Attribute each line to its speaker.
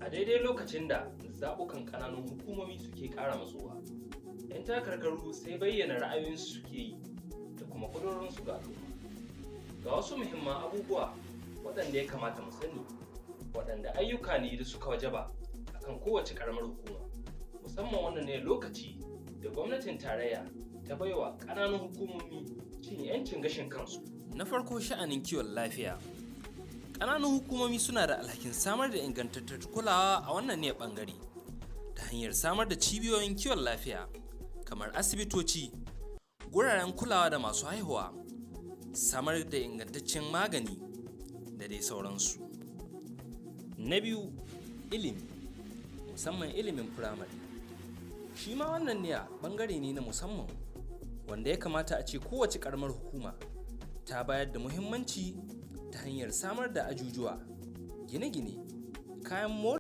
Speaker 1: A daidai lokacin da zaɓukan ƙananan hukumomi suke ƙara matsowa, 'yan takarkaru sai bayyana ra'ayoyinsu suke yi da kuma ƙudurorinsu ga al'umma. Ga wasu muhimman abubuwa waɗanda ya kamata mu sani, waɗanda ayyuka ne da suka wajaba akan kowace ƙaramar hukuma, musamman wannan ne lokaci da gwamnatin tarayya ta baiwa ƙananan hukumomi cin 'yancin gashin kansu. Na farko, sha'anin kiwon lafiya. Ƙananan hukumomi suna da alhakin samar da ingantattun kulawa a wannan ne ɓangare ta hanyar samar da cibiyoyin kiwon lafiya kamar asibitoci, guraren kulawa da masu haihuwa, samar da ingantaccen magani da dai sauransu. Na biyu, ilimi, musamman ilimin firamare. Shi ma wannan ne ɓangare ne na musamman wanda ya kamata a ce kowace ƙaramar hukuma ta bayar da muhimmanci ta hanyar samar da ajujuwa, gine-gine, kayan more